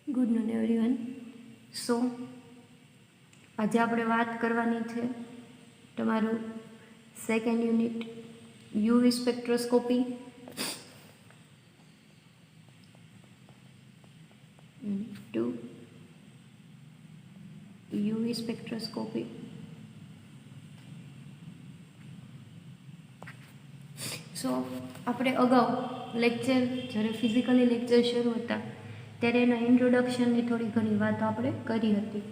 Good morning everyone. સો આજે આપણે વાત કરવાની છે તમારું second unit UV spectroscopy to UV spectroscopy. So આપણે અગાઉ લેક્ચર જ્યારે ફિઝિકલી લેક્ચર શરૂ હતા ત્યારે એના ઇન્ટ્રોડક્શનની થોડી ઘણી વાતો આપણે કરી હતી.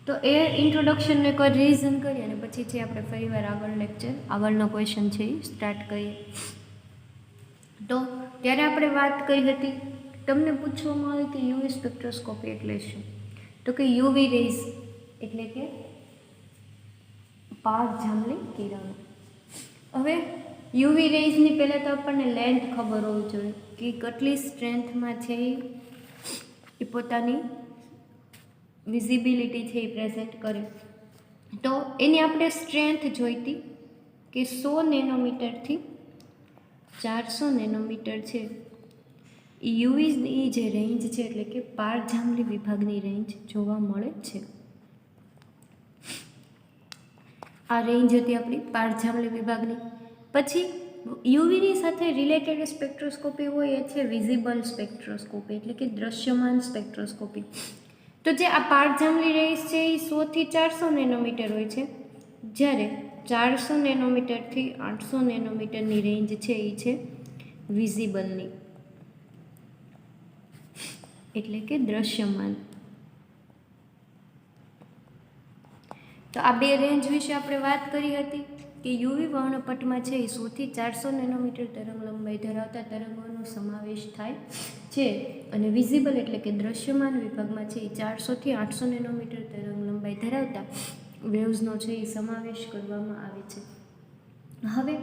તો એ ઇન્ટ્રોડક્શનને કોઈ રિવિઝન કરીએ અને પછી છે આપણે ફરીવાર આગળનો ક્વેશ્ચન છે એ સ્ટાર્ટ કરીએ. તો ત્યારે આપણે વાત કરી હતી, તમને પૂછવામાં આવે કે યુવી સ્પેક્ટ્રોસ્કોપી એટલે શું? તો કે યુવી રેઝ એટલે કે પારજાંબલી કિરણો. હવે યુવી રેઝની પહેલાં તો આપણને લેન્થ ખબર હોવી જોઈએ કે કેટલી સ્ટ્રેન્થમાં છે એ પોતાની વિઝિબિલિટી છે એ પ્રેઝન્ટ કરે. તો એની આપણે સ્ટ્રેન્થ જોઈતી કે 100 નેનોમીટરથી 400 નેનોમીટર છે એ યુવીની જે રેન્જ છે એટલે કે પારજાંબલી વિભાગની રેન્જ જોવા મળે છે. આ રેન્જ હતી આપણી પારજાંબલી વિભાગની. પછી યુવીની સાથે રિલેટેડ સ્પેક્ટ્રોસ્કોપી હોય એ છે વિઝિબલ સ્પેક્ટ્રોસ્કોપી એટલે કે દ્રશ્યમાન સ્પેક્ટ્રોસ્કોપી. તો જે આ પારજાંબલી રેન્જ છે એ 100 થી 400 નેનોમીટર હોય છે, જ્યારે 400 નેનોમીટરથી 800 નેનોમીટરની રેન્જ છે એ છે વિઝિબલની એટલે કે દ્રશ્યમાન. તો આ બે રેન્જ વિશે આપણે વાત કરી હતી કે યુવી વર્ણપટમાં છે એ 100 થી 400 નેનોમીટર તરંગ લંબાઈ ધરાવતા તરંગોનો સમાવેશ થાય છે, અને વિઝિબલ એટલે કે દ્રશ્યમાન વિભાગમાં છે એ 400 થી 800 નેનોમીટર તરંગ લંબાઈ ધરાવતા વેવ્સનો છે એ સમાવેશ કરવામાં આવે છે. હવે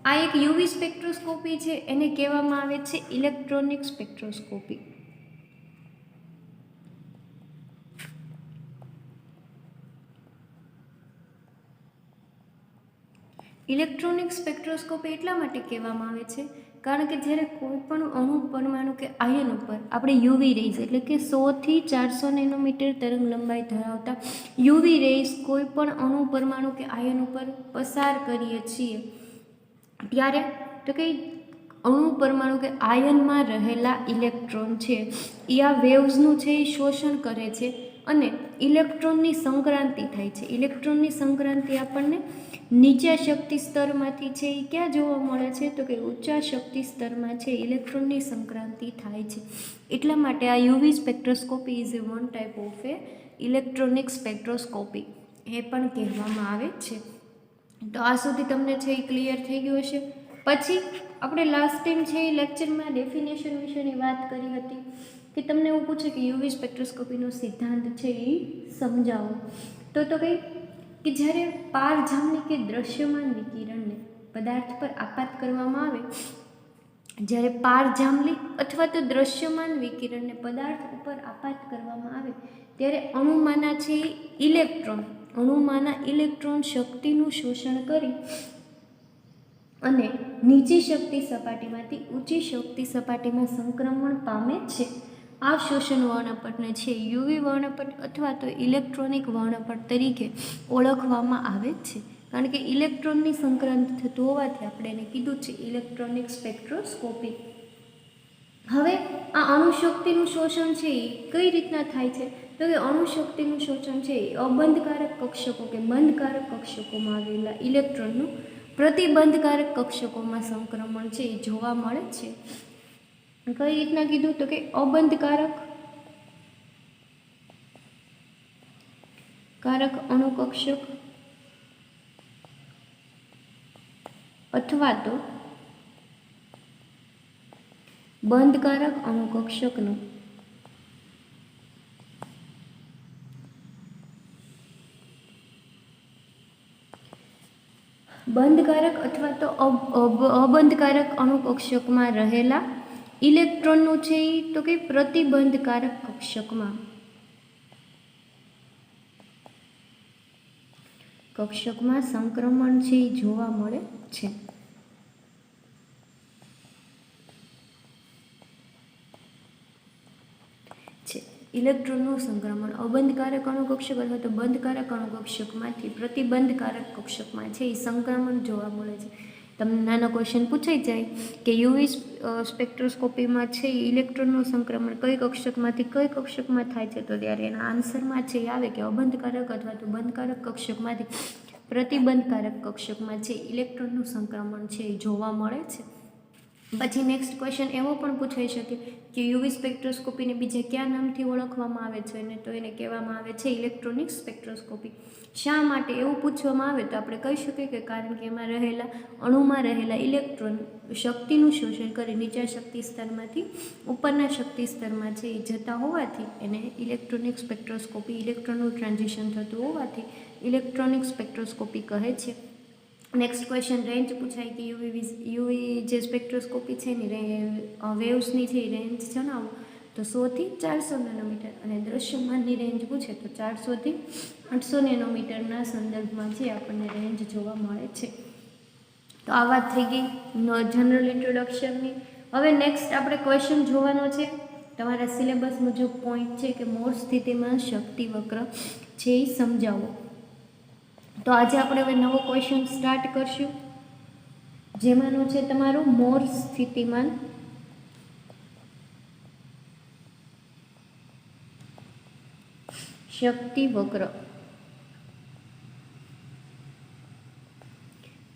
આ એક યુવી સ્પેક્ટ્રોસ્કોપી છે એને કહેવામાં આવે છે ઇલેક્ટ્રોનિક સ્પેક્ટ્રોસ્કોપી. ઇલેક્ટ્રોનિક સ્પેક્ટ્રોસ્કોપી એટલા માટે કહેવામાં આવે છે કારણ કે જ્યારે કોઈ પણ અણુ પરમાણુ કે આયન ઉપર આપણે યુવી રેઝ એટલે કે 100 થી 400 નેનોમીટર તરંગ લંબાઈ ધરાવતા યુવી રેઝ કોઈ પણ અણુ પરમાણુ કે આયન ઉપર પસાર કરીએ છીએ ત્યારે તો કે અણુ પરમાણુ કે આયનમાં રહેલા ઇલેક્ટ્રોન છે એ આ વેવ્સનું છે એ શોષણ કરે છે અને ઇલેક્ટ્રોનની સંક્રાંતિ થાય છે. ઇલેક્ટ્રોનની સંક્રાંતિ આપણને નીચા શક્તિ સ્તરમાંથી છે એ ક્યાં જોવા મળે છે? તો કે ઊંચા શક્તિ સ્તરમાં છે ઇલેક્ટ્રોનની સંક્રાંતિ થાય છે. એટલા માટે આ UV spectroscopy is a one type of a electronic spectroscopy એ પણ કહેવામાં આવે છે. તો આ સુધી તમને છે એ ક્લિયર થઈ ગયું હશે. પછી આપણે લાસ્ટ ટાઈમ છે એ લેક્ચરમાં ડેફિનેશન વિશેની વાત કરી હતી કે તમને એવું પૂછે કે યુવી સ્પેક્ટ્રોસ્કોપીનો સિદ્ધાંત છે એ સમજાવો. તો કંઈ કે જ્યારે પારજાંબલી કે દ્રશ્યમાન વિકિરણને પદાર્થ પર આપાત કરવામાં આવે, જ્યારે પારજાંબલી અથવા તો દ્રશ્યમાન વિકિરણને પદાર્થ ઉપર આપાત કરવામાં આવે ત્યારે અણુમાંના છે અણુમાંના ઇલેક્ટ્રોન શક્તિનું શોષણ કરી અને નીચી શક્તિ સપાટીમાંથી ઊંચી શક્તિ સપાટીમાં સંક્રમણ પામે છે. આ શોષણ વર્ણપટને છે યુવી વર્ણપટ અથવા તો ઇલેક્ટ્રોનિક વર્ણપટ તરીકે ઓળખવામાં આવે છે, કારણ કે ઇલેક્ટ્રોનની સંક્રાંતિ થતું હોવાથી આપણે એને કીધું છે ઇલેક્ટ્રોનિક સ્પેક્ટ્રોસ્કોપી. હવે આ અણુશક્તિનું શોષણ છે એ કઈ રીતના થાય છે? તો કે અણુશક્તિનું શોષણ છે એ અબંધકારક કક્ષકો કે બંધકારક કક્ષકોમાં આવેલા ઇલેક્ટ્રોનનું પ્રતિબંધકારક કક્ષકોમાં સંક્રમણ છે એ જોવા મળે છે. કઈ રીતના કીધું? તો કે અબંધકારક અણુકક્ષક અથવા તો બંધકારક અણુકક્ષકનું બંધકારક અથવા તો અબંધકારક અણુકક્ષકમાં રહેલા ઇલેક્ટ્રોનનું છે એ તો કે પ્રતિબંધકારક કક્ષકમાં સંક્રમણ છે એ જોવા મળે છે. ઇલેક્ટ્રોનનું સંક્રમણ અબંધકારક અણુકક્ષક અથવા તો બંધકારક અણુકક્ષકમાંથી પ્રતિબંધકારક કક્ષકમાં છે એ સંક્રમણ જોવા મળે છે. તમને નાનો ક્વેશ્ચન પૂછાઈ જાય કે યુવી સ્પેક્ટ્રોસ્કોપીમાં છે એ ઇલેક્ટ્રોનનું સંક્રમણ કઈ કક્ષકમાંથી કઈ કક્ષકમાં થાય છે, તો ત્યારે એના આન્સરમાં છે એ આવે કે અબંધકારક અથવા તો બંધકારક કક્ષકમાંથી પ્રતિબંધકારક કક્ષકમાં છે ઇલેક્ટ્રોનનું સંક્રમણ છે એ જોવા મળે છે. પછી નેક્સ્ટ ક્વેશ્ચન એવો પણ પૂછાઈ શકે કે યુવી સ્પેક્ટ્રોસ્કોપીને બીજા કયા નામથી ઓળખવામાં આવે છે, અને તો એને કહેવામાં આવે છે ઇલેક્ટ્રોનિક સ્પેક્ટ્રોસ્કોપી. શા માટે એવું પૂછવામાં આવે તો આપણે કહી શકીએ કે કારણ કે એમાં રહેલા અણુમાં રહેલા ઇલેક્ટ્રોન શક્તિનું શોષણ કરી નીચા શક્તિ સ્તરમાંથી ઉપરના શક્તિ સ્તરમાં છે એ જતા હોવાથી એને ઇલેક્ટ્રોનિક સ્પેક્ટ્રોસ્કોપી, ઇલેક્ટ્રોનનું ટ્રાન્ઝિશન થતું હોવાથી ઇલેક્ટ્રોનિક સ્પેક્ટ્રોસ્કોપી કહે છે. નેક્સ્ટ ક્વેશ્ચન રેન્જ પૂછાય કે યુવી જે સ્પેક્ટ્રોસ્કોપી છે એની વેવ્સની છે એ રેન્જ જણાવો, તો 100થી 400 નેનોમીટર, અને દ્રશ્યમાનની રેન્જ પૂછે તો 400થી 800 નેનોમીટરના સંદર્ભમાં જે આપણને રેન્જ જોવા મળે છે. તો આ વાત થઈ ગઈ જનરલ ઇન્ટ્રોડક્શનની. હવે નેક્સ્ટ આપણે ક્વેશ્ચન જોવાનો છે તમારા સિલેબસ મુજબ પોઈન્ટ છે કે મોર સ્થિતિમાં શક્તિ વક્ર છે એ સમજાવો. તો આજે આપણે હવે નવો ક્વેશ્ચન સ્ટાર્ટ કરશું, જેમાંનું છે તમારું મોર સ્થિતિમાન શક્તિ વક્ર.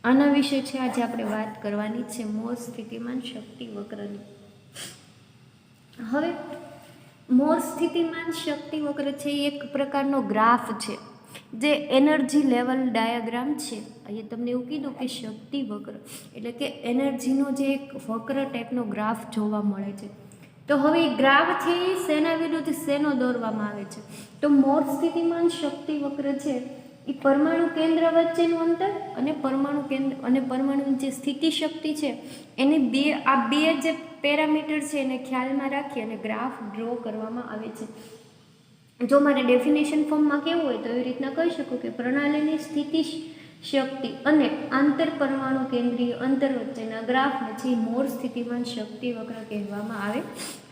આના વિશે છે આજે આપણે વાત કરવાની છે, મોર સ્થિતિમાન શક્તિ વક્રની. હવે મોર સ્થિતિમાન શક્તિ વક્ર છે એ એક પ્રકારનો ગ્રાફ છે, જે એનર્જી લેવલ ડાયાગ્રામ છે. અહીંયા તમને એવું કીધું કે શક્તિ વક્ર એટલે કે એનર્જીનો જે એક વક્ર ટાઈપનો ગ્રાફ જોવા મળે છે. તો હવે એ ગ્રાફ છે એ શેના વિરુદ્ધ શેનો દોરવામાં આવે છે, તો મોર સ્થિતિમાન શક્તિ વક્ર છે એ પરમાણુ કેન્દ્ર વચ્ચેનું અંતર અને પરમાણુ કેન્દ્ર અને પરમાણુની જે સ્થિતિ શક્તિ છે એની આ બે જે પેરામીટર છે એને ખ્યાલમાં રાખી અને ગ્રાફ ડ્રો કરવામાં આવે છે. જો મારે ડેફિનેશન ફોર્મમાં કેવું હોય તો એવી રીતના કહી શકું કે પ્રણાલીની સ્થિતિ શક્તિ અને આંતર પરમાણુ કેન્દ્રીય અંતર વચ્ચેના ગ્રાફને છે મોર સ્થિતિમાન શક્તિ વક્ર કહેવામાં આવે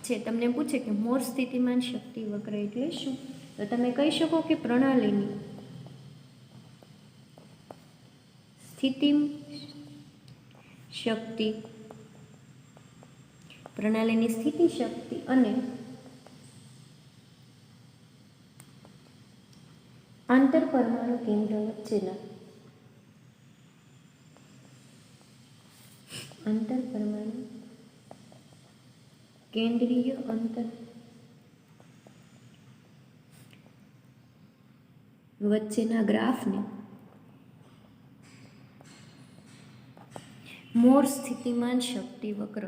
છે. તમને પૂછે કે મોર સ્થિતિમાન શક્તિ વક્ર એટલે શું, તો તમે કહી શકો કે પ્રણાલીની સ્થિતિ શક્તિ, પ્રણાલીની સ્થિતિ શક્તિ અને આંતર પરમાણુ કેન્દ્ર વચ્ચેના આંતર પરમાણુ કેન્દ્રીય અંતર વચ્ચેના ગ્રાફને મોર સ્થિતિમાન શક્તિ વક્ર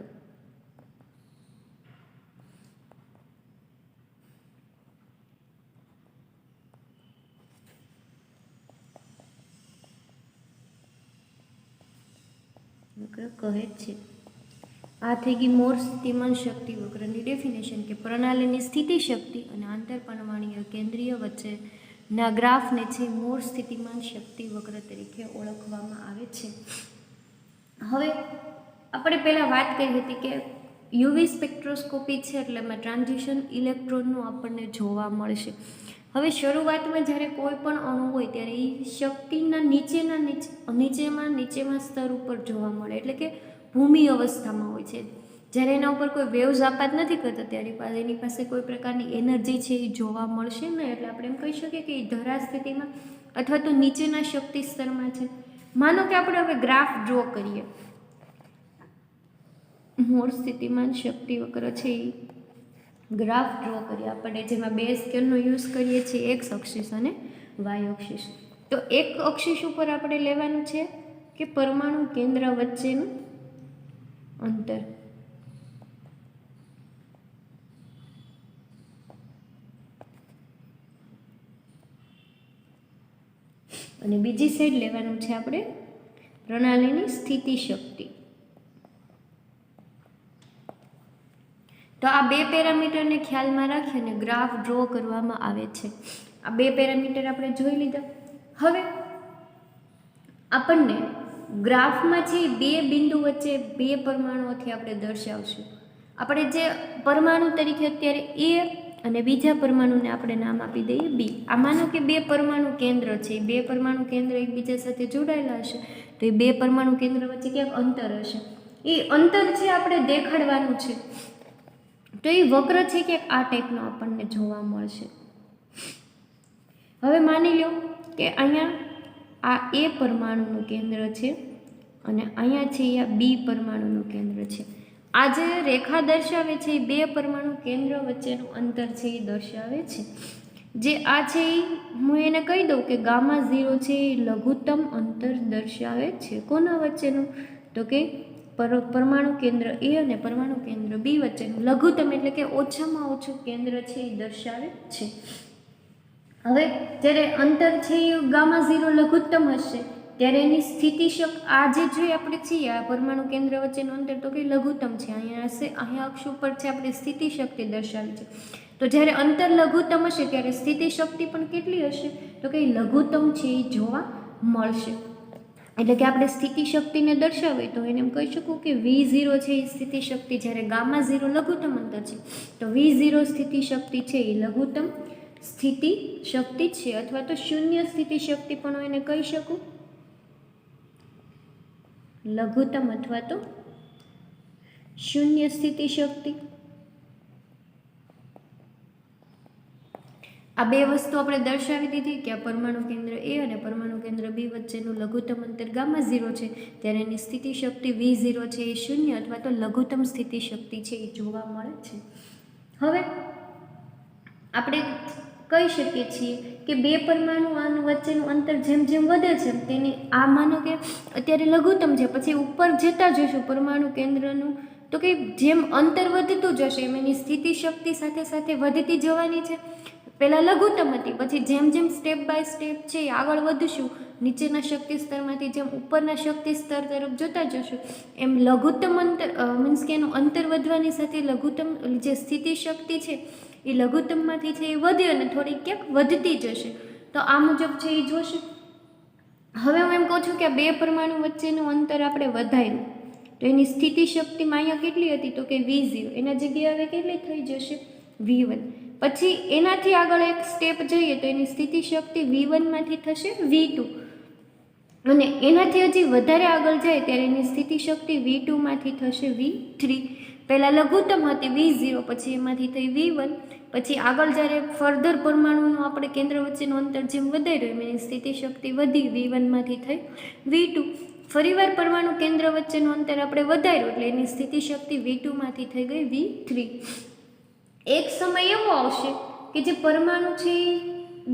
કહે છે. આ થઈ ગઈ મોર સ્થિતિમાન શક્તિ વક્રની ડેફિનેશન કે પ્રણાલીની સ્થિતિ શક્તિ અને આંતર પરમાણુય કેન્દ્રીય વચ્ચેના ગ્રાફને છે મોર સ્થિતિમાન શક્તિ વક્ર તરીકે ઓળખવામાં આવે છે. હવે આપણે પહેલાં વાત કરી હતી કે યુવી સ્પેક્ટ્રોસ્કોપી છે એટલે એમાં ટ્રાન્ઝિશન ઇલેક્ટ્રોનનું આપણને જોવા મળશે. હવે શરૂઆતમાં જ્યારે કોઈ પણ અણુ હોય ત્યારે એ શક્તિના નીચેમાં સ્તર ઉપર જોવા મળે, એટલે કે ભૂમિ અવસ્થામાં હોય છે. જ્યારે એના ઉપર કોઈ વેવ્સ આપાત નથી કરતા ત્યારે એની પાસે કોઈ પ્રકારની એનર્જી છે એ જોવા મળશે નહીં, એટલે આપણે એમ કહી શકીએ કે એ ધરા સ્થિતિમાં અથવા તો નીચેના શક્તિ સ્તરમાં છે. માનો કે આપણે હવે ગ્રાફ ડ્રો કરીએ, મોર સ્થિતિમાન શક્તિ વક્ર છે એ ગ્રાફ ડ્રો કરીએ આપણે, જેમાં બે સ્કેલનો યુઝ કરીએ છીએ, એક્સ અક્ષિસ અને વાય અક્ષિસ. તો એક અક્ષિસ ઉપર આપણે લેવાનું છે કે પરમાણુ કેન્દ્ર વચ્ચેનું અંતર, અને બીજી સાઈડ લેવાનું છે આપણે પ્રણાલીની સ્થિતિ શક્તિ. તો આ બે પેરામીટરને ખ્યાલમાં રાખીને ગ્રાફ ડ્રો કરવામાં આવે છે. આ બે પેરામીટર આપણે જોઈ લીધા. હવે આપણને ગ્રાફમાં જે બે બિંદુ વચ્ચે બે પરમાણુઓથી આપણે દર્શાવશું. આપણે જે પરમાણુ તરીકે અત્યારે એ અને બીજા પરમાણુને આપણે નામ આપી દઈએ બી. આ માનો કે બે પરમાણુ કેન્દ્ર છે, બે પરમાણુ કેન્દ્ર એકબીજા સાથે જોડાયેલા હશે તો એ બે પરમાણુ કેન્દ્ર વચ્ચે ક્યાંક અંતર હશે. એ અંતર છે આપણે દેખાડવાનું છે, તો એ વક્ર છે કે આ ટાઈપનો આપણને જોવા મળશે. હવે માની લો કે અહીંયા આ એ પરમાણુનું કેન્દ્ર છે અને અહીંયા છે એ બી પરમાણુનું કેન્દ્ર છે. આ જે રેખા દર્શાવે છે એ બે પરમાણુ કેન્દ્ર વચ્ચેનું અંતર છે એ દર્શાવે છે. જે આ છે એ હું એને કહી દઉં કે ગામા 0 છે એ લઘુત્તમ અંતર દર્શાવે છે. કોના વચ્ચેનું? તો કે પરમાણુ કેન્દ્ર એ અને પરમાણુ કેન્દ્ર બી વચ્ચેનું લઘુત્તમ એટલે કે ઓછામાં ઓછું કેન્દ્ર છે એ દર્શાવે છે. હવે જ્યારે અંતર છે એ ગામા 0 લઘુત્તમ હશે ત્યારે એની સ્થિતિશક આ જે જોઈએ આપણે છીએ આ પરમાણુ કેન્દ્ર વચ્ચેનું અંતર તો કે લઘુત્તમ છે. અહીંયા હશે, અહીંયા અક્ષ ઉપર છે આપણે સ્થિતિ શક્તિ દર્શાવી છે. તો જ્યારે અંતર લઘુત્તમ હશે ત્યારે સ્થિતિ શક્તિ પણ કેટલી હશે? તો કે લઘુત્તમ છે એ જોવા મળશે. એટલે કે આપણે સ્થિતિ શક્તિને દર્શાવીએ તો એને એમ કહી શકું કે V0 છે એ સ્થિતિ શક્તિ, જ્યારે ગામા 0 લઘુત્તમ અંતર છે તો V0 સ્થિતિ શક્તિ છે એ લઘુત્તમ સ્થિતિ શક્તિ છે, અથવા તો શૂન્ય સ્થિતિ શક્તિ પણ હું એને કહી શકું, લઘુત્તમ અથવા તો શૂન્ય સ્થિતિ શક્તિ. આ બે વસ્તુ આપણે દર્શાવી દીધી કે આ પરમાણુ કેન્દ્ર એ અને પરમાણુ કેન્દ્ર બી વચ્ચેનું લઘુત્તમ અંતર ગામા 0 છે ત્યારે એની સ્થિતિ શક્તિ V0 છે એ શૂન્ય અથવા તો લઘુત્તમ સ્થિતિ શક્તિ છે એ જોવા મળે છે. હવે આપણે કહી શકીએ છીએ કે બે પરમાણુ વચ્ચેનું અંતર જેમ જેમ વધે છે તેની આ માનો કે અત્યારે લઘુત્તમ છે, પછી ઉપર જતા જશું પરમાણુ કેન્દ્રનું તો કે જેમ અંતર વધતું જશે એમ એની સ્થિતિ શક્તિ સાથે સાથે વધતી જવાની છે. પહેલાં લઘુત્તમ હતી, પછી જેમ જેમ સ્ટેપ બાય સ્ટેપ છે આગળ વધશું નીચેના શક્તિ સ્તરમાંથી જેમ ઉપરના શક્તિ સ્તર તરફ જતા જશું એમ લઘુત્તમ અંતર મીન્સ કે એનું અંતર વધવાની સાથે લઘુત્તમ જે સ્થિતિ શક્તિ છે એ લઘુત્તમમાંથી છે એ વધી અને થોડી ક્યાંક વધતી જશે. તો આ મુજબ છે એ જોશે. હવે હું એમ કહું છું કે આ બે પરમાણુ વચ્ચેનું અંતર આપણે વધાર્યું તો એની સ્થિતિ શક્તિમાં અહીંયા કેટલી હતી? તો કે V0, એના જગ્યાએ હવે કેટલી થઈ જશે? V1. પછી એનાથી આગળ એક સ્ટેપ જઈએ તો એની સ્થિતિ શક્તિ V1માંથી થશે V2 અને એનાથી હજી વધારે આગળ જાય ત્યારે એની સ્થિતિ શક્તિ V2માંથી થશે V3. પહેલાં લઘુત્તમ હતી V0, પછી એમાંથી થઈ V1, પછી આગળ જ્યારે ફર્ધર પરમાણુનું આપણે કેન્દ્ર વચ્ચેનું અંતર જેમ વધાર્યું એમ એની સ્થિતિ શક્તિ વધી V1માંથી થઈ V2. ફરીવાર પરમાણુ કેન્દ્ર વચ્ચેનું અંતર આપણે વધાર્યું એટલે એની સ્થિતિ શક્તિ V2માંથી થઈ ગઈ V3. એક સમય એવો આવશે કે જે પરમાણુ છે એ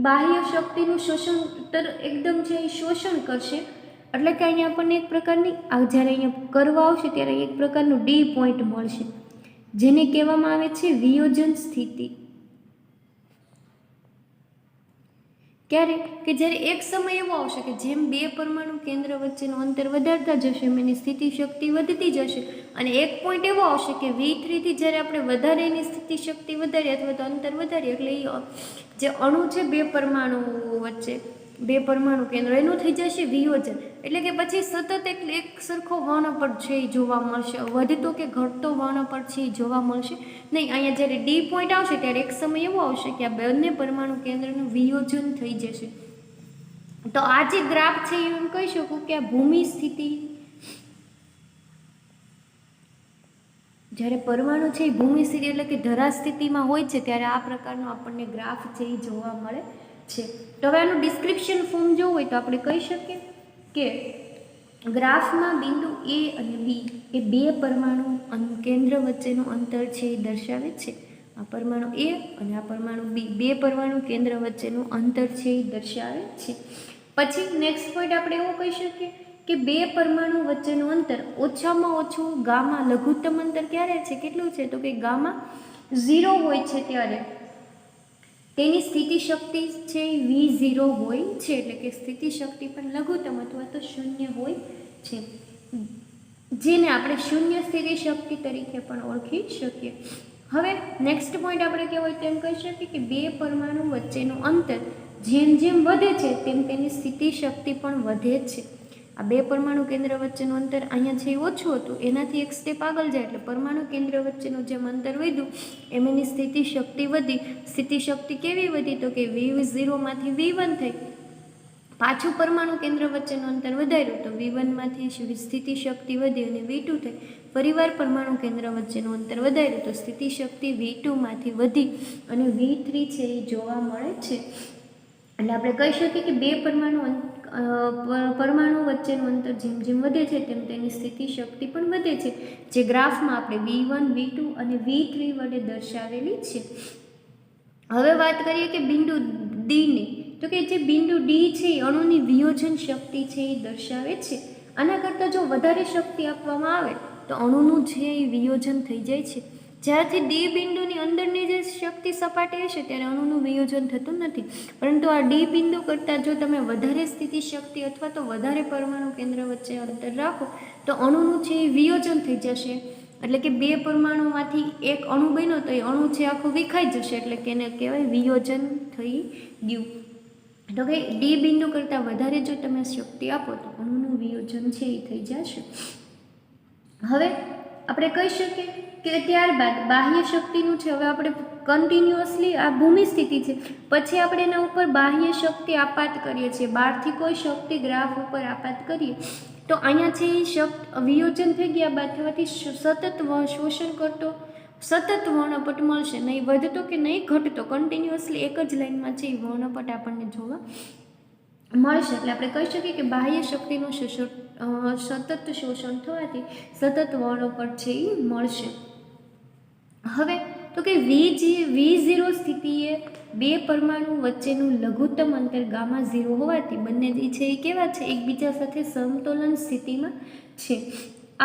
બાહ્ય શક્તિનું શોષણ એકદમ છે એ શોષણ કરશે, એટલે કે અહીંયા આપણને એક પ્રકારની જ્યારે અહીંયા કરવા આવશે ત્યારે એક પ્રકારનું ડી પોઈન્ટ મળશે જેને કહેવામાં આવે છે વિયોજન સ્થિતિ. ક્યારે? કે જ્યારે એક સમય એવો આવશે કે જેમ બે પરમાણુ કેન્દ્ર વચ્ચેનું અંતર વધારતા જશે એમ એની સ્થિતિ શક્તિ વધતી જશે અને એક પોઈન્ટ એવો આવશે કે V3 થી જ્યારે આપણે વધારે એની સ્થિતિ શક્તિ વધારીએ અથવા તો અંતર વધારીએ એટલે એ જે અણુ છે બે પરમાણુ વચ્ચે બે પરમાણુ કેન્દ્ર એનું થઈ જશે વિયોજન. એટલે કે પછી સતત એક સરખો વર્ણપટ છે એ જોવા મળશે, વધતો કે ઘટતો વર્ણપટ છે એ જોવા મળશે નહીં. અહીંયા જ્યારે ડી પોઈન્ટ આવશે ત્યારે એક સમય એવો આવશે કે આ બંને પરમાણુ કેન્દ્રનું વિયોજન થઈ જશે. તો આ જે ગ્રાફ છે એ એમ કહી શકું કે આ ભૂમિ સ્થિતિ, જ્યારે પરમાણુ છે એ ભૂમિ સ્થિતિ એટલે કે ધરા સ્થિતિમાં હોય છે ત્યારે આ પ્રકારનો આપણને ગ્રાફ છે એ જોવા મળે છે. તો હવે આનું ડિસ્ક્રિપ્શન ફોર્મ જોવું હોય તો આપણે કહી શકીએ કે ગ્રાફમાં બિંદુ A અને B એ બે પરમાણુ કેન્દ્ર વચ્ચેનું અંતર છે એ દર્શાવે છે. આ પરમાણુ A અને આ પરમાણુ B બે પરમાણુ કેન્દ્ર વચ્ચેનું અંતર છે એ દર્શાવે છે. પછી નેક્સ્ટ પોઈન્ટ આપણે એવું કહી શકીએ કે બે પરમાણુ વચ્ચેનું અંતર ઓછામાં ઓછું ગામા લઘુત્તમ અંતર ક્યારે છે? કેટલું છે? તો કે ગામા 0 હોય છે ત્યારે તેની સ્થિતિ શક્તિ છે V0 હોય છે, એટલે કે સ્થિતિ શક્તિ પણ લઘુત્તમ અથવા તો શૂન્ય હોય છે, જેને આપણે શૂન્ય સ્થિતિ શક્તિ તરીકે પણ ઓળખી શકીએ. હવે નેક્સ્ટ પોઈન્ટ આપણે કહેવાય તેમ કહી શકીએ કે બે પરમાણુ વચ્ચેનું અંતર જેમ જેમ વધે છે તેમ તેની સ્થિતિ શક્તિ પણ વધે છે. આ બે પરમાણુ કેન્દ્ર વચ્ચેનું અંતર અહીંયા છે એ ઓછું હતું, એનાથી એક સ્ટેપ આગળ જાય એટલે પરમાણુ કેન્દ્ર વચ્ચેનું જેમ અંતર વધ્યું એમ એની સ્થિતિ શક્તિ વધી. સ્થિતિ શક્તિ કેવી વધી? તો કે V0 માંથી V1 થઈ. પાછું પરમાણુ કેન્દ્ર વચ્ચેનું અંતર વધાર્યું તો V1 માંથી સ્થિતિ શક્તિ વધી અને V2 થઈ. ફરીવાર પરમાણુ કેન્દ્ર વચ્ચેનું અંતર વધાર્યું તો સ્થિતિ શક્તિ V2 માંથી વધી અને V3 છે એ જોવા મળે છે. એટલે આપણે કહી શકીએ કે બે પરમાણુ વચ્ચેનું અંતર જેમ જેમ વધે છે તેમ તેની સ્થિતિ શક્તિ પણ વધે છે, જે ગ્રાફમાં આપણે V1, V2 અને V3 વડે દર્શાવેલી છે. હવે વાત કરીએ કે બિંદુ ડીની, તો કે જે બિંદુ ડી છે એ અણુની વિયોજન શક્તિ છે એ દર્શાવે છે. આના કરતાં જો વધારે શક્તિ આપવામાં આવે તો અણુનું છે એ વિયોજન થઈ જાય છે. જ્યારથી ડી બિંદુની અંદરની જે શક્તિ સપાટી હશે ત્યારે અણુનું વિયોજન થતું નથી, પરંતુ આ ડી બિંદુ કરતાં જો તમે વધારે સ્થિતિ શક્તિ અથવા તો વધારે પરમાણુ કેન્દ્ર વચ્ચે અંતર રાખો તો અણુનું છે એ વિયોજન થઈ જશે. એટલે કે બે પરમાણુમાંથી એક અણુ બન્યો તો એ અણુ છે આખું વિખાઈ જશે, એટલે કે એને કહેવાય વિયોજન થઈ ગયું. તો કે ડી બિંદુ કરતાં વધારે જો તમે શક્તિ આપો તો અણુનું વિયોજન છે એ થઈ જશે. હવે આપણે કહી શકીએ કે ત્યારબાદ બાહ્ય શક્તિનું છે. હવે આપણે કન્ટિન્યુઅસલી આ ભૂમિ સ્થિતિ છે, પછી આપણે એના ઉપર બાહ્ય શક્તિ આપાત કરીએ છીએ. બહારથી કોઈ શક્તિ ગ્રાફ ઉપર આપાત કરીએ તો અહીંયા છે એ વિયોજન થઈ ગયા બાદ થવાથી સતત શોષણ કરતો સતત વર્ણપટ મળશે, નહીં વધતો કે નહીં ઘટતો, કન્ટિન્યુઅસલી એક જ લાઇનમાં છે એ વર્ણપટ આપણને જોવા મળશે. એટલે આપણે કહી શકીએ કે બાહ્ય શક્તિનું સતત શોષણ થવાથી સતત વર્ણપટ છે એ મળશે. હવે તો કે V0 સ્થિતિએ બે પરમાણુ વચ્ચેનું લઘુત્તમ અંતર Γ0 હોવાથી બંને છે એ કેવા છે? એકબીજા સાથે સમતોલન સ્થિતિમાં છે.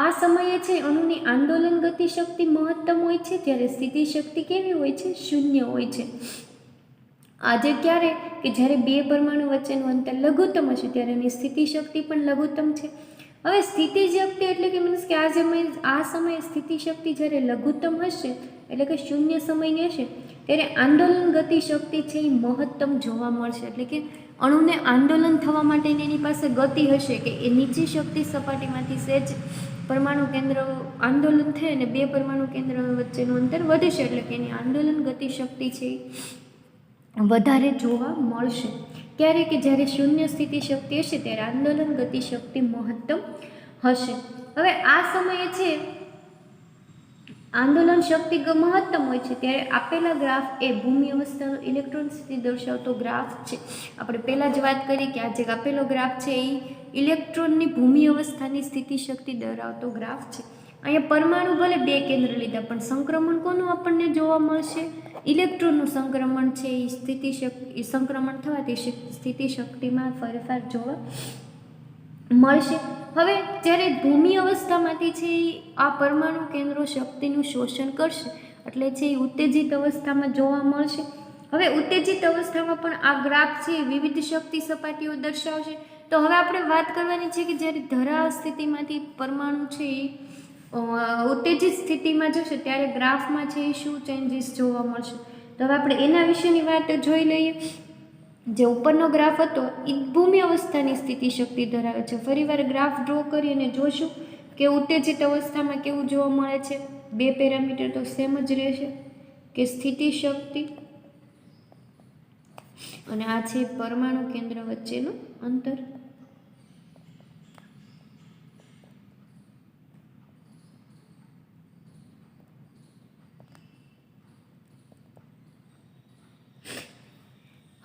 આ સમયે છે અણુની આંદોલન ગતિ શક્તિ મહત્તમ હોય છે, ત્યારે સ્થિતિ શક્તિ કેવી હોય છે? શૂન્ય હોય છે. આજે ક્યારે કે જ્યારે બે પરમાણુ વચ્ચેનું અંતર લઘુત્તમ હશે ત્યારે એની સ્થિતિ શક્તિ પણ લઘુત્તમ છે. હવે સ્થિતિ શક્તિ એટલે કે મીન્સ કે આ સમયે સ્થિતિ શક્તિ જ્યારે લઘુત્તમ હશે એટલે કે શૂન્ય સમયની હશે ત્યારે આંદોલન ગતિ શક્તિ છે એ મહત્તમ જોવા મળશે. એટલે કે અણુને આંદોલન થવા માટેની એની પાસે ગતિ હશે કે એ નીચી શક્તિ સપાટીમાંથી સહેજ પરમાણુ કેન્દ્ર આંદોલન થાય અને બે પરમાણુ કેન્દ્ર વચ્ચેનું અંતર વધશે, એટલે કે એની આંદોલન ગતિ શક્તિ છે વધારે જોવા મળશે. ક્યારે કે જ્યારે શૂન્ય સ્થિતિ શક્તિ હશે ત્યારે આંદોલન ગતિ શક્તિ મહત્તમ હશે. હવે આ સમયે છે આંદોલન શક્તિ મહત્તમ હોય છે ત્યારે આપેલા ગ્રાફ એ ભૂમિ અવસ્થાનો ઇલેક્ટ્રોન સ્થિતિ દર્શાવતો ગ્રાફ છે. આપણે પહેલાં જ વાત કરી કે આ જે આપેલો ગ્રાફ છે એ ઇલેક્ટ્રોનની ભૂમિ અવસ્થાની સ્થિતિ શક્તિ ધરાવતો ગ્રાફ છે. અહીંયા પરમાણુ ભલે બે કેન્દ્ર લીધા પણ સંક્રમણ કોનું આપણને જોવા મળશે? ઇલેક્ટ્રોનનું સંક્રમણ છે એ સંક્રમણ થવાથી સ્થિતિ શક્તિમાં ફેરફાર જોવા મળશે. હવે જ્યારે ભૂમિ અવસ્થામાંથી છે આ પરમાણુ કેન્દ્રો શક્તિનું શોષણ કરશે એટલે છે એ ઉત્તેજિત અવસ્થામાં જોવા મળશે. હવે ઉત્તેજિત અવસ્થામાં પણ આ ગ્રાફ છે વિવિધ શક્તિ સપાટીઓ દર્શાવશે. તો હવે આપણે વાત કરવાની છે કે જ્યારે ધરા સ્થિતિમાંથી પરમાણુ છે એ ઉત્તેજિત સ્થિતિમાં જશે ત્યારે ગ્રાફમાં છે એ શું ચેન્જીસ જોવા મળશે. તો હવે આપણે એના વિશેની વાત જોઈ લઈએ. જે ઉપરનો ગ્રાફ હતો એ ભૂમિ અવસ્થાની સ્થિતિ શક્તિ ધરાવે છે. ફરીવાર ગ્રાફ ડ્રો કરી અને જોશું કે ઉત્તેજિત અવસ્થામાં કેવું જોવા મળે છે. બે પેરામીટર તો સેમ જ રહેશે કે સ્થિતિ શક્તિ અને આ છે પરમાણુ કેન્દ્ર વચ્ચેનું અંતર.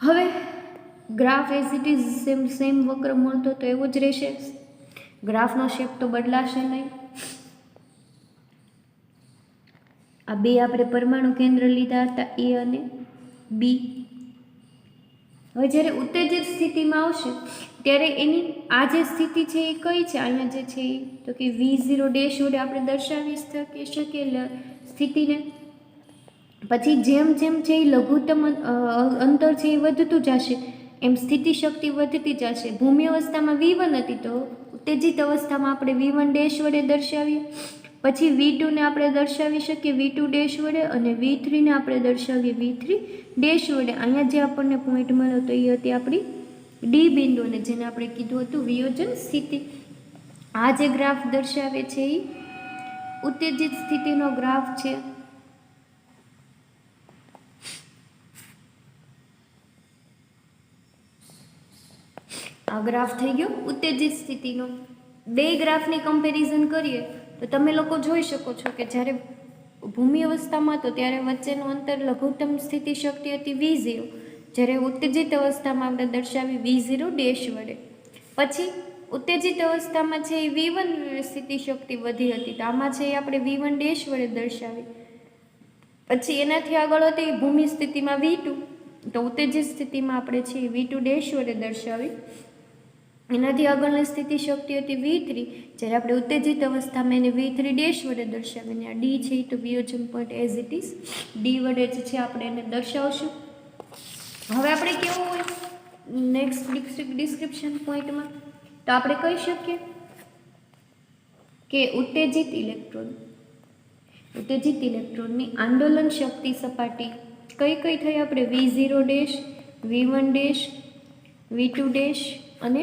હવે graph as it is same વક્ર મળતો તો એવું જ રહેશે, ગ્રાફનો શેપ તો બદલાશે નહીં. આ બે આપણે પરમાણુ કેન્દ્ર લીધા હતા એ અને બી. હવે જ્યારે ઉત્તેજિત સ્થિતિમાં આવશે ત્યારે એની આ જે સ્થિતિ છે એ કઈ છે? અહીંયા જે છે એ તો કે V0 ડેશ વડે આપણે દર્શાવી શકીએ સ્થિતિને. પછી જેમ જેમ છે એ લઘુત્તમ અંતર છે એ વધતું જશે એમ સ્થિતિ શક્તિ વધતી જશે. ભૂમિ અવસ્થામાં V1 હતી તો ઉત્તેજિત અવસ્થામાં આપણે V1 ડેશ વડે દર્શાવીએ, પછી V2 ને આપણે દર્શાવી શકીએ V2 ડેશ વડે અને V3 ને આપણે દર્શાવીએ V3 ડેશ વડે. અહીંયા જે આપણને પોઈન્ટ મળ્યો તો એ હતી આપણી ડી બિંદુ અને જેને આપણે કીધું હતું વિયોજન સ્થિતિ. આ જે ગ્રાફ દર્શાવે છે એ ઉત્તેજિત સ્થિતિનો ગ્રાફ છે. આ ગ્રાફ થઈ ગયો ઉત્તેજિત સ્થિતિનો. બે ગ્રાફની કમ્પેરિઝન કરીએ તો તમે લોકો જોઈ શકો છો કે જ્યારે ભૂમિ અવસ્થામાં હતો ત્યારે વચ્ચેનું અંતર લઘુત્તમ સ્થિતિ શક્તિ હતી V0, જ્યારે ઉત્તેજિત અવસ્થામાં આપણે દર્શાવી V0 ડેશ વડે. પછી ઉત્તેજિત અવસ્થામાં છે એ V1 સ્થિતિ શક્તિ વધી હતી, તો આમાં છે એ આપણે V1 ડેશ વડે દર્શાવી. પછી એનાથી આગળ હતી ભૂમિ સ્થિતિમાં V2, તો ઉત્તેજિત સ્થિતિમાં આપણે છે એ V2 ડેશ વડે દર્શાવી. એનાથી આગળની સ્થિતિ શક્તિ હતી V3, જ્યારે આપણે ઉત્તેજિત અવસ્થામાં એને V3 ડેશ વડે દર્શાવીને આ ડી છે એ તો વિયોજન point as it is D વડે જ છે આપણે એને દર્શાવશું. હવે આપણે કેવું હોય નેક્સ્ટ ડિસ્ક્રિપ્શન પોઈન્ટમાં, તો આપણે કહી શકીએ કે ઉત્તેજિત ઇલેક્ટ્રોનની આંદોલન શક્તિ સપાટી કઈ કઈ થઈ આપણે V0 dash, V1 dash, V2 dash અને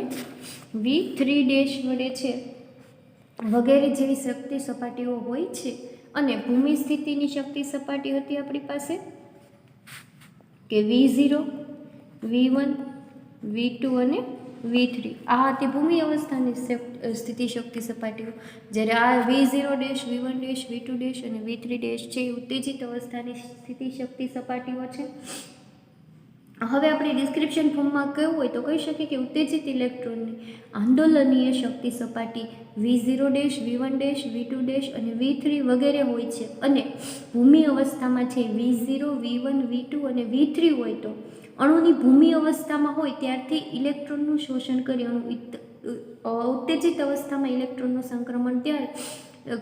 V3 ડેશ વડે છે વગેરે જેવી શક્તિ સપાટીઓ હોય છે. અને ભૂમિ સ્થિતિની શક્તિ સપાટી હતી આપણી પાસે કે V0, V1, V2 અને V3. આ હતી ભૂમિ અવસ્થાની સ્થિતિ શક્તિ સપાટીઓ, જ્યારે આ V0 dash, V1 dash, V2 dash અને V3 ડેશ છે એ ઉત્તેજિત અવસ્થાની સ્થિતિ શક્તિ સપાટીઓ છે. હવે આપણે ડિસ્ક્રિપ્શન ફોર્મમાં કહેવું હોય તો કહી શકીએ કે ઉત્તેજિત ઇલેક્ટ્રોનની આંદોલનીય શક્તિ સપાટી V0 dash, V1 dash, V2 dash અને V3 વગેરે હોય છે. અને ભૂમિ અવસ્થામાં છે V0, V1, V2 અને V3 હોય તો અણુની ભૂમિ અવસ્થામાં હોય ત્યારથી ઇલેક્ટ્રોનનું શોષણ કરી અણુ ઉત્તેજિત અવસ્થામાં ઇલેક્ટ્રોનનું સંક્રમણ ત્યારે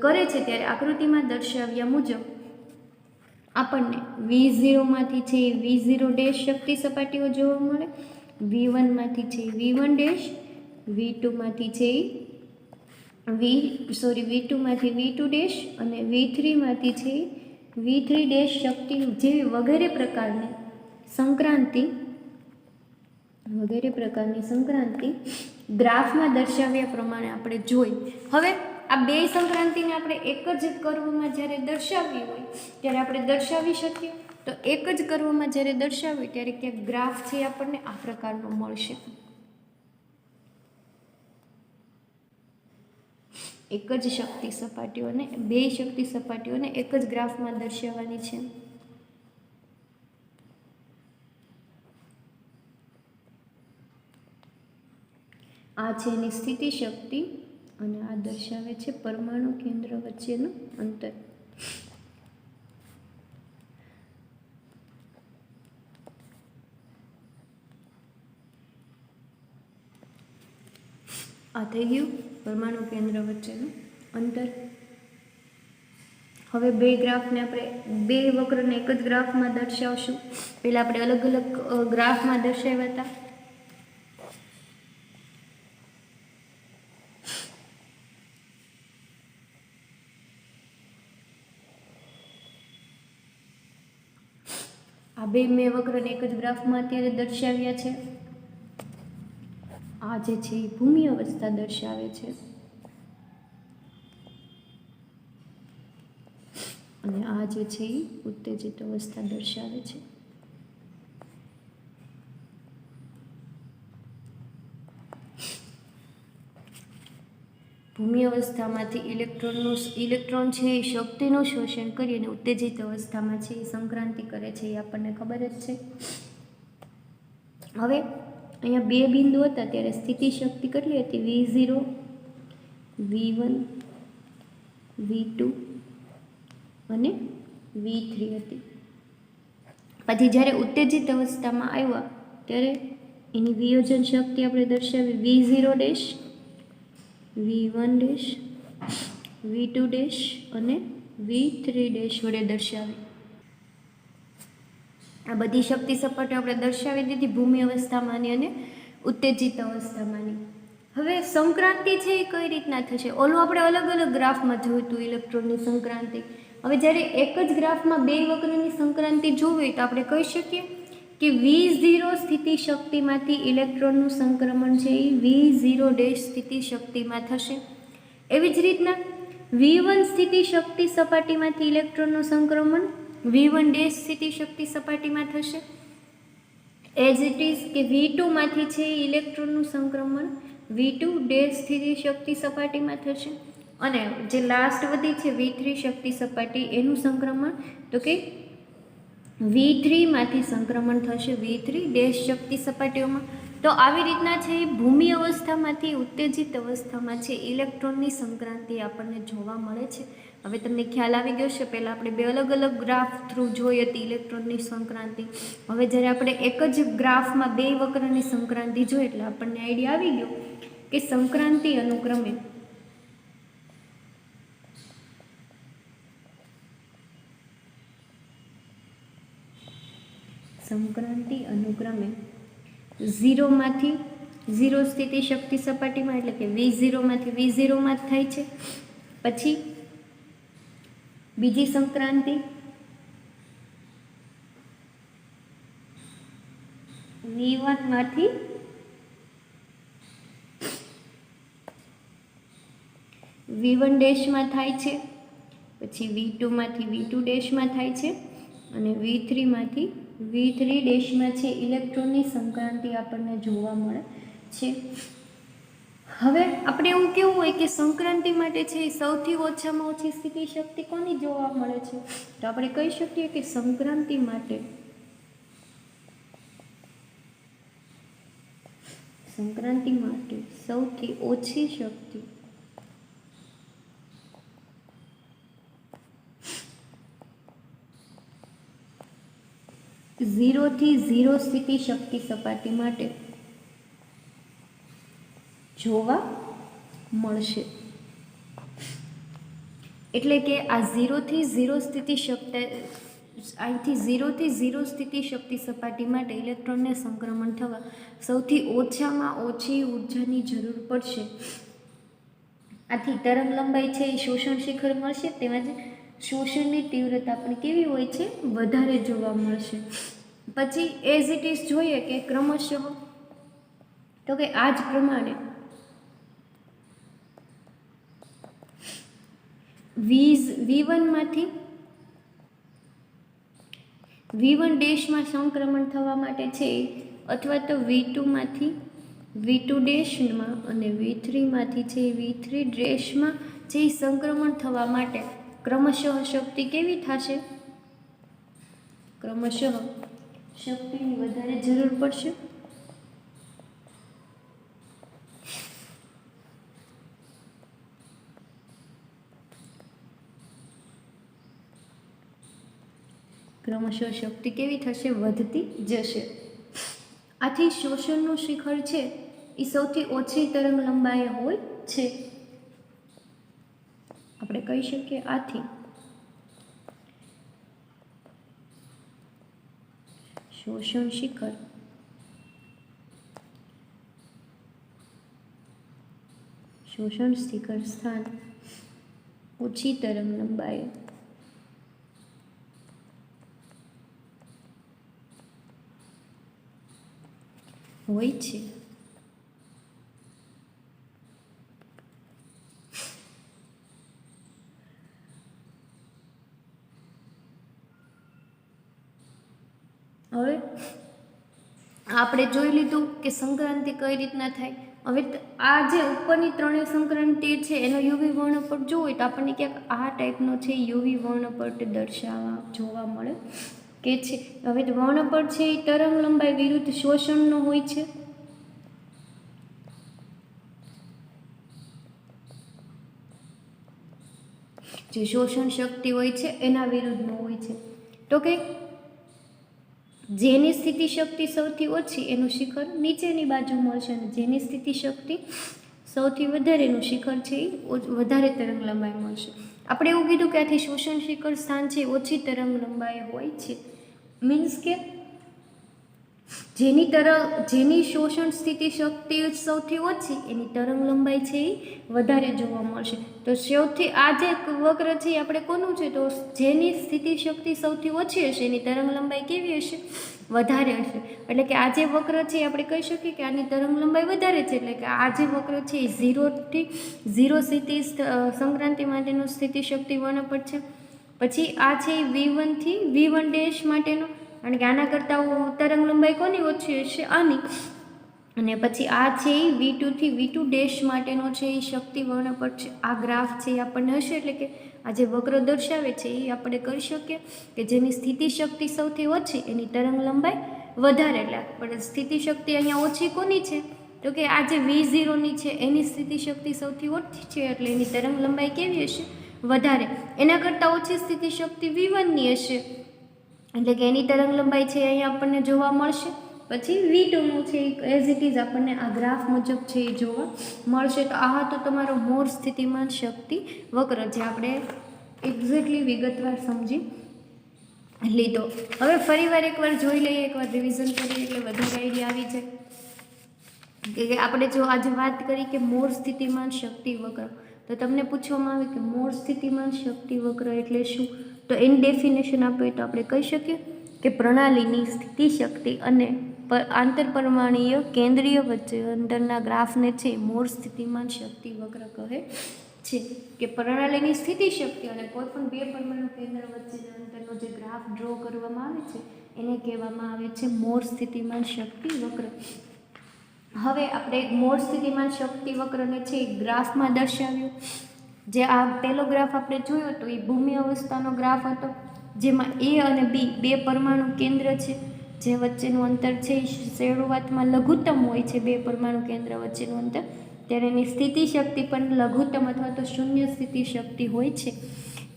કરે છે, ત્યારે આકૃતિમાં દર્શાવ્યા મુજબ આપણને V0 માંથી છે V0 ડેશ શક્તિ સપાટીઓ જોવા મળે, V1 માંથી છે V1 ડેશ, V2 માંથી છે V2 માંથી V2 ડેશ અને V3 માંથી છે V3 ડેશ શક્તિ જેવી વગેરે પ્રકારની સંક્રાંતિ ગ્રાફમાં દર્શાવ્યા પ્રમાણે આપણે જોઈ. હવે આ બે સંક્રાંતિને આપણે એક જ કર્વમાં જ્યારે દર્શાવવી હોય ત્યારે આપણે દર્શાવી શકીએ. તો એક જ કર્વમાં જ્યારે દર્શાવીએ ત્યારે ક્યાંક ગ્રાફ છે આપણને આ પ્રકારનો મળશે. એક જ શક્તિ સપાટીઓને બે શક્તિ સપાટીઓને એક જ ગ્રાફમાં દર્શાવવાની છે. આ છે એની સ્થિતિ શક્તિ અને આ દર્શાવે છે પરમાણુ કેન્દ્ર વચ્ચેનું અંતર. આ થઈ ગયું પરમાણુ કેન્દ્ર વચ્ચેનું અંતર. હવે બે ગ્રાફને આપણે બે વક્રને એક જ ગ્રાફમાં દર્શાવશું. પહેલાં આપણે અલગ અલગ ગ્રાફમાં દર્શાવ્યા હતા. આ બે મેં વક્રને એક જ ગ્રાફમાં અત્યારે દર્શાવ્યા છે. આ જે છે એ ભૂમિ અવસ્થા દર્શાવે છે અને આ જે છે એ ઉત્તેજિત અવસ્થા દર્શાવે છે. ભૂમિ અવસ્થામાંથી ઇલેક્ટ્રોન છે એ શક્તિનું શોષણ કરી અને ઉત્તેજિત અવસ્થામાં છે એ સંક્રાંતિ કરે છે, એ આપણને ખબર જ છે. હવે અહીંયા બે બિંદુ હતા ત્યારે સ્થિતિ શક્તિ કેટલી હતી? V0, V1, V2 અને V3 હતી. પછી જ્યારે ઉત્તેજિત અવસ્થામાં આવ્યા ત્યારે એની વિયોજન શક્તિ આપણે દર્શાવી V0 dash, V1 dash, V2 dash અને V3 ડેશ વડે દર્શાવી. આ બધી શક્તિ સપાટીઓ આપણે દર્શાવી દીધી ભૂમિ અવસ્થામાંની અને ઉત્તેજિત અવસ્થામાંની. હવે સંક્રાંતિ છે એ કઈ રીતના થશે? ઓલું આપણે અલગ અલગ ગ્રાફમાં જોયું હતું ઇલેક્ટ્રોનની સંક્રાંતિ. હવે જ્યારે એક જ ગ્રાફમાં બે વક્રની સંક્રાંતિ જોવી તો આપણે કહી શકીએ કે V0 સ્થિતિ શક્તિમાંથી ઇલેક્ટ્રોનનું સંક્રમણ છે એ V0 ડેશ સ્થિતિ શક્તિમાં થશે. એવી જ રીતના V1 સ્થિતિ શક્તિ સપાટીમાંથી ઇલેક્ટ્રોનનું સંક્રમણ V1 ડેશ સ્થિતિ શક્તિ સપાટીમાં થશે. એઝ ઇટ ઇઝ કે V2 માંથી છે ઇલેક્ટ્રોનનું સંક્રમણ V2 ડેશ સ્થિતિ શક્તિ સપાટીમાં થશે. અને જે લાસ્ટ વધી છે V3 શક્તિ સપાટી, એનું સંક્રમણ તો કે V3 માંથી સંક્રમણ થશે V3 ડેશ શક્તિ સપાટીઓમાં. તો આવી રીતના છે ભૂમિ અવસ્થામાંથી ઉત્તેજિત અવસ્થામાં છે ઇલેક્ટ્રોનની સંક્રાંતિ આપણને જોવા મળે છે. હવે તમને ખ્યાલ આવી ગયો છે. પહેલાં આપણે બે અલગ અલગ ગ્રાફ થ્રુ જોઈ હતી ઇલેક્ટ્રોનની સંક્રાંતિ. હવે જ્યારે આપણે એક જ ગ્રાફમાં બે વક્રની સંક્રાંતિ જોઈએ એટલે આપણને આઈડિયા આવી ગયો કે સંક્રાંતિ અનુક્રમે ઝીરોમાંથી ઝીરો સ્થિતિ શક્તિ સપાટીમાં એટલે કે V0માંથી V0માં જ થાય છે. પછી બીજી સંક્રાંતિ V1માંથી V1 ડેશમાં થાય છે. પછી V2માંથી V2 ડેશમાં થાય છે. અને V3માંથી V3 ડેશમાં છે ઇલેક્ટ્રોનની સંક્રાંતિ આપણને જોવા મળે છે. હવે આપણે એવું કેવું હોય કે સંક્રાંતિ માટે છે સૌથી ઓછામાં ઓછી સ્થિતિ શક્તિ કોની જોવા મળે છે? તો આપણે કહી શકીએ કે સંક્રાંતિ માટે સૌથી ઓછી શક્તિ ઝીરોથી ઝીરો સ્થિતિ શક્તિ સપાટી માટે જોવા મળશે. એટલે કે આ ઝીરોથી ઝીરો સ્થિતિ શક્તિ અહીંથી ઝીરોથી ઝીરો સ્થિતિ શક્તિ સપાટી માટે ઇલેક્ટ્રોનને સંક્રમણ થવા સૌથી ઓછામાં ઓછી ઉર્જાની જરૂર પડશે. આથી તરંગ લંબાઈ છે એ શોષણ શિખર મળશે, તેમજ શોષણની તીવ્રતા પણ કેવી હોય છે? વધારે જોવા મળશે. પછી એઝ ઇટ ઇઝ જોઈએ કે ક્રમશઃ તો કે આ જ પ્રમાણે V1માંથી V1 ડેશમાં સંક્રમણ થવા માટે છે, અથવા તો V2માંથી V2 ડેશમાં અને V3માંથી છે V3 ડેશમાં જે સંક્રમણ થવા માટે ક્રમશઃ શક્તિ કેવી થશે? ક્રમશઃ શક્તિની વધારે જરૂર પડશે. ક્રમશઃ શક્તિ કેવી થશે? વધતી જશે. આથી શોષણનું શિખર છે એ સૌથી ઓછી તરંગ લંબાઈ હોય છે. આપણે કહી શકીએ આથી શોષણ શિખર સ્થાન ઓછી તરંગ લંબાઈ હોય છે. હવે આપણે જોઈ લીધું કે સંક્રાંતિ કઈ રીતના થાય. હવે આ જે ઉપરની ત્રણેય સંક્રાંતિ છે એનો યુવી વર્ણપટ જોવું તો આપણને ક્યાંક આ ટાઈપનો છે યુવી વર્ણપટ જોવા મળે કે છે. હવે વર્ણપટ છે એ તરંગ લંબાઈ વિરુદ્ધ શોષણનો હોય છે. જે શોષણ શક્તિ હોય છે એના વિરુદ્ધનો હોય છે. તો કે જેની સ્થિતિ શક્તિ સૌથી ઓછી એનું શિખર નીચેની બાજુ મળશે, અને જેની સ્થિતિ શક્તિ સૌથી વધારેનું શિખર છે એ વધારે તરંગ લંબાઈ મળશે. આપણે એવું કીધું કે આથી શોષણ શિખર સ્થાન છે ઓછી તરંગ લંબાઈ હોય છે. મીન્સ કે જેની શોષણ સ્થિતિ શક્તિ સૌથી ઓછી એની તરંગ લંબાઈ છે એ વધારે જોવા મળશે. તો સૌથી આ જે વક્ર છે એ આપણે કોનું છે? તો જેની સ્થિતિ શક્તિ સૌથી ઓછી હશે એની તરંગ લંબાઈ કેવી હશે? વધારે હશે. એટલે કે આ જે વક્ર છે એ આપણે કહી શકીએ કે આની તરંગ લંબાઈ વધારે છે. એટલે કે આ જે વક્ર છે એ 0 સ્થિતિ સંક્રાંતિ માટેનું સ્થિતિ શક્તિ વર્ણપટ છે. પછી આ છે V1 થી V1 માટેનું, કારણ કે આના કરતાં તરંગ લંબાઈ કોની ઓછી હશે? આની. અને પછી આ છે V2 થી V2 માટેનો છે એ શક્તિ વર્ણપટ છે. આ ગ્રાફ છે એ આપણને હશે, એટલે કે આ જે વક્ર દર્શાવે છે એ આપણે કરી શકીએ કે જેની સ્થિતિ શક્તિ સૌથી ઓછી એની તરંગ લંબાઈ વધારે. એટલે આપણે સ્થિતિ શક્તિ અહીંયા ઓછી કોની છે? તો કે આ જે V0ની છે એની સ્થિતિ શક્તિ સૌથી ઓછી છે, એટલે એની તરંગ લંબાઈ કેવી હશે? વધારે. એના કરતાં ઓછી સ્થિતિ શક્તિ V1ની હશે, એટલે કે એની તરંગ લંબાઈ છે અહીંયા આપણને જોવા મળશે. પછી V2નું છે એઝ ઇટ ઇઝ આપણને આ ગ્રાફ મુજબ છે એ જોવા મળશે. તો આ તો તમારો મોર સ્થિતિમાન શક્તિ વક્ર જે આપણે એક્ઝેક્ટલી વિગતવાર સમજી લીધો. હવે ફરીવાર એકવાર જોઈ લઈએ, એકવાર રિવિઝન કરીએ એટલે વધારે આઈડિયા આવી જાય કે આપણે જો આજે વાત કરી કે મોર સ્થિતિમાન શક્તિ વક્ર, તો તમને પૂછવામાં આવે કે મોર સ્થિતિમાન શક્તિ વક્ર એટલે શું? તો એની ડેફિનેશન આપીએ તો આપણે કહી શકીએ કે પ્રણાલીની સ્થિતિ શક્તિ અને આંતરપરમાણીય કેન્દ્રીય વચ્ચે અંતરના ગ્રાફને છે મોર સ્થિતિમાન શક્તિ વક્ર કહે છે. કે પ્રણાલીની સ્થિતિ શક્તિ અને કોઈપણ બે પરમાણુ કેન્દ્ર વચ્ચેના અંતરનો જે ગ્રાફ ડ્રો કરવામાં આવે છે એને કહેવામાં આવે છે મોર સ્થિતિમાન શક્તિ વક્ર. હવે આપણે એક મોર સ્થિતિમાન શક્તિ વક્રને છે એ ગ્રાફમાં દર્શાવ્યું. જે આ પહેલો ગ્રાફ આપણે જોયો હતો એ ભૂમિ અવસ્થાનો ગ્રાફ હતો, જેમાં A અને B બે પરમાણુ કેન્દ્ર છે, જે વચ્ચેનું અંતર છે એ શરૂઆતમાં લઘુત્તમ હોય છે. બે પરમાણુ કેન્દ્ર વચ્ચેનું અંતર, ત્યારે એની સ્થિતિ શક્તિ પણ લઘુત્તમ અથવા તો શૂન્ય સ્થિતિ શક્તિ હોય છે.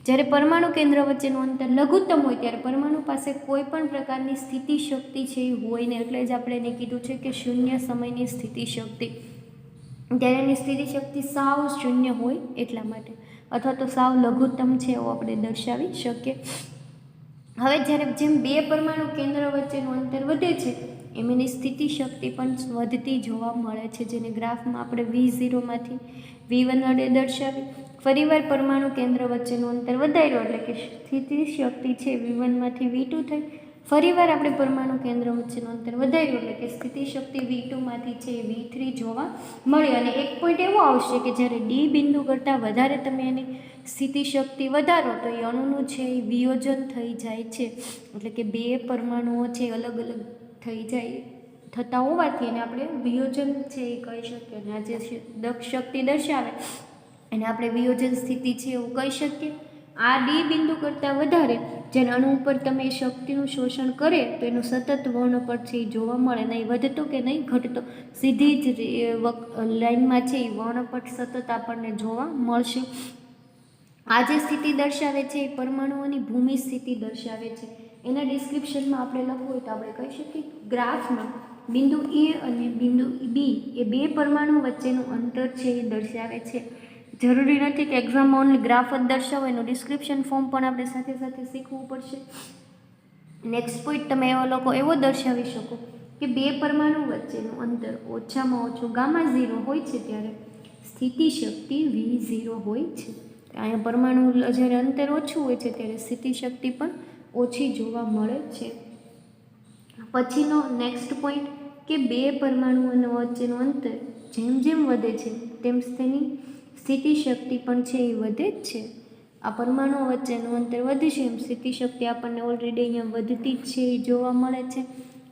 જ્યારે પરમાણુ કેન્દ્ર વચ્ચેનું અંતર લઘુત્તમ હોય ત્યારે પરમાણુ પાસે કોઈ પણ પ્રકારની સ્થિતિ શક્તિ છે એ હોય ને, એટલે જ આપણે એને કીધું છે કે શૂન્ય સમયની સ્થિતિ શક્તિ. ત્યારે એની સ્થિતિ શક્તિ સાવ શૂન્ય હોય એટલા માટે, અથવા તો સાવ લઘુત્તમ છે એવું આપણે દર્શાવી શકીએ. હવે જ્યારે જેમ બે પરમાણુ કેન્દ્ર વચ્ચેનું અંતર વધે છે એમ એની સ્થિતિ શક્તિ પણ વધતી જોવા મળે છે, જેને ગ્રાફમાં આપણે V0માંથી V1 વડે દર્શાવી. ફરીવાર પરમાણુ કેન્દ્ર વચ્ચેનું અંતર વધાર્યું એટલે કે સ્થિતિ શક્તિ છે V1માંથી V2 થઈ. ફરીવાર આપણે પરમાણુ કેન્દ્ર વચ્ચેનું અંતર વધાર્યું એટલે કે સ્થિતિ શક્તિ V2માંથી છે V3 જોવા મળી. અને એક પોઈન્ટ એવો આવશે કે જ્યારે D બિંદુ કરતાં વધારે તમે એની સ્થિતિ શક્તિ વધારો તો એ અણુનું છે એ વિયોજન થઈ જાય છે, એટલે કે બે પરમાણુઓ છે અલગ અલગ થઈ જાય થતા હોવાથી એને આપણે વિયોજન છે એ કહી શકીએ. અને આ જે શક્તિ દર્શાવે એને આપણે વિયોજન સ્થિતિ છે એવું કહી શકીએ. આ D બિંદુ કરતાં વધારે જેને અણુ ઉપર તમે એ શક્તિનું શોષણ કરે તો એનું સતત વર્ણપટ છે એ જોવા મળે, નહીં વધતો કે નહીં ઘટતો, સીધી જ લાઈનમાં છે એ વર્ણપટ સતત આપણને જોવા મળશે. આ જે સ્થિતિ દર્શાવે છે એ પરમાણુઓની ભૂમિ સ્થિતિ દર્શાવે છે. એના ડિસ્ક્રિપ્શનમાં આપણે લખવું હોય તો આપણે કહી શકીએ ગ્રાફમાં બિંદુ A અને બિંદુ B એ બે પરમાણુ વચ્ચેનું અંતર છે એ દર્શાવે છે. જરૂરી નથી કે એક્ઝામમાં ઓનલી ગ્રાફ જ દર્શાવો, એનું ડિસ્ક્રિપ્શન ફોર્મ પણ આપણે સાથે સાથે શીખવું પડશે. નેક્સ્ટ પોઈન્ટ તમે એવા લોકો એવો દર્શાવી શકો કે બે પરમાણુ વચ્ચેનું અંતર ઓછામાં ઓછું γ0 હોય છે ત્યારે સ્થિતિ શક્તિ V0 હોય છે. અહીંયા પરમાણુ જ્યારે અંતર ઓછું હોય છે ત્યારે સ્થિતિ શક્તિ પણ ઓછી જોવા મળે છે. પછીનો નેક્સ્ટ પોઈન્ટ કે બે પરમાણુઓનો વચ્ચેનું અંતર જેમ જેમ વધે છે તેમ તેની સ્થિતિ શક્તિ પણ છે એ વધે જ છે. આ પરમાણુઓ વચ્ચેનું અંતર વધશે એમ સ્થિતિ શક્તિ આપણને ઓલરેડી અહીંયા વધતી જ છે એ જોવા મળે છે.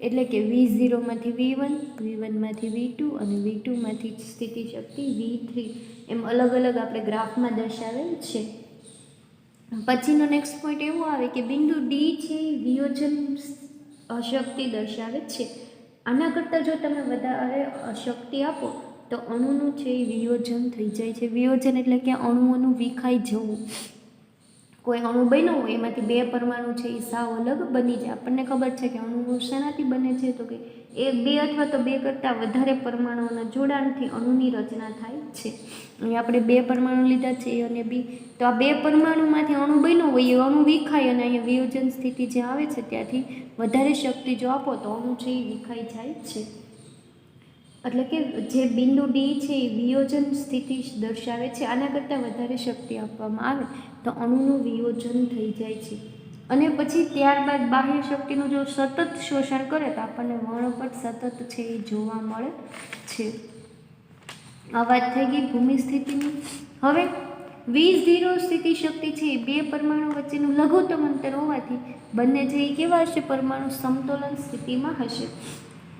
એટલે કે V0માંથી V1, V1માંથી V2 અને V2માંથી સ્થિતિ શક્તિ V3 એમ અલગ અલગ આપણે ગ્રાફમાં દર્શાવેલ છે. પછીનો નેક્સ્ટ પોઈન્ટ એવો આવે કે બિંદુ D છે એ વિયોજન શક્તિ દર્શાવે છે. આના કરતાં જો તમે વધારે શક્તિ આપો તો અણુનું છે એ વિયોજન થઈ જાય છે. વિયોજન એટલે કે અણુઓનું વિખાઈ જવું. કોઈ અણુ બન્યો હોય એમાંથી બે પરમાણુ છે એ સાવ અલગ બની જાય. આપણને ખબર છે કે અણુ શેનાથી બને છે, તો કે એ બે અથવા તો બે કરતાં વધારે પરમાણુઓના જોડાણથી અણુની રચના થાય છે. અહીં આપણે બે પરમાણુ લીધા છે A અને B, તો આ બે પરમાણુમાંથી અણુ બન્યો હોય એ અણુ વિખાય અને અહીંયા વિયોજન સ્થિતિ જે આવે છે ત્યાંથી વધારે શક્તિ જો આપો તો અણુ છે એ વિખાઈ જાય છે. એટલે કે જે બિંદુ ડી છે એ વિયોજન સ્થિતિ દર્શાવે છે. આના કરતાં વધારે શક્તિ આપવામાં આવે તો અણુનું વિયોજન થઈ જાય છે. અને પછી ત્યારબાદ બાહ્ય શક્તિનું જો સતત શોષણ કરે તો આપણને વર્ણપટ સતત છે એ જોવા મળે છે. આ વાત થઈ ગઈ ભૂમિ સ્થિતિની. હવે V0 સ્થિતિ શક્તિ છે એ બે પરમાણુ વચ્ચેનું લઘુત્તમ અંતર હોવાથી બંને છે એ કેવા હશે, પરમાણુ સમતોલન સ્થિતિમાં હશે.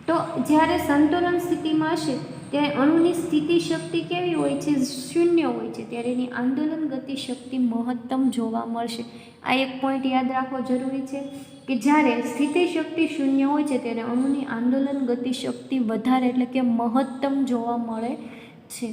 તો જ્યારે સંતુલન સ્થિતિમાં હશે ત્યારે અણુની સ્થિતિ શક્તિ કેવી હોય છે, શૂન્ય હોય છે, ત્યારે એની આંદોલન ગતિ શક્તિ મહત્તમ જોવા મળશે. આ એક પોઈન્ટ યાદ રાખવો જરૂરી છે કે જ્યારે સ્થિતિ શક્તિ શૂન્ય હોય છે ત્યારે અણુની આંદોલન ગતિ શક્તિ વધારે એટલે કે મહત્તમ જોવા મળે છે.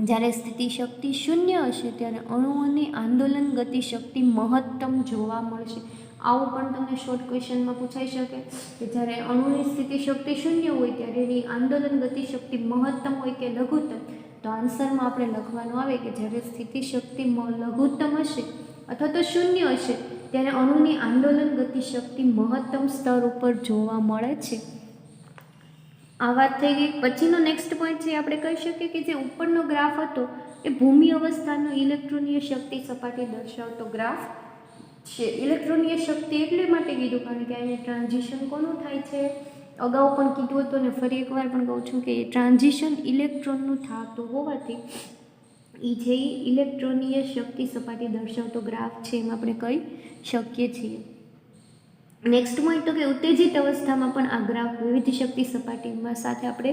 જ્યારે સ્થિતિ શક્તિ શૂન્ય હશે ત્યારે અણુઓની આંદોલન ગતિ શક્તિ મહત્તમ જોવા મળશે. આવું પણ તમને શોર્ટ ક્વેશ્ચનમાં પૂછાઈ શકે કે જ્યારે અણુની સ્થિતિ શક્તિ શૂન્ય હોય ત્યારે એની આંદોલન ગતિ શક્તિ મહત્તમ હોય કે લઘુત્તમ, તો આન્સરમાં આપણે લખવાનું આવે કે જ્યારે સ્થિતિ શક્તિ લઘુત્તમ હશે અથવા તો શૂન્ય હશે ત્યારે અણુની આંદોલન ગતિ શક્તિ મહત્તમ સ્તર ઉપર જોવા મળે છે. આ વાત થઈ ગઈ. પછીનો નેક્સ્ટ પોઈન્ટ છે આપણે કહી શકીએ કે જે ઉપરનો ગ્રાફ હતો એ ભૂમિ અવસ્થાનો ઇલેક્ટ્રોનીય શક્તિ સપાટી દર્શાવતો ગ્રાફ છે. ઇલેક્ટ્રોનીય શક્તિ એટલે માટે કીધું કારણ કે અહીંયા ટ્રાન્ઝિશન કોનું થાય છે, અગાઉ પણ કીધું હતું અને ફરી એકવાર પણ કહું છું કે ટ્રાન્ઝિશન ઇલેક્ટ્રોનનું થતું હોવાથી એ જે ઇલેક્ટ્રોનીય શક્તિ સપાટી દર્શાવતો ગ્રાફ છે એમ આપણે કહી શકીએ છીએ. નેક્સ્ટ પોઈન્ટ તો કે ઉત્તેજિત અવસ્થામાં પણ આ ગ્રાફ વિવિધ શક્તિ સપાટીમાં સાથે આપણે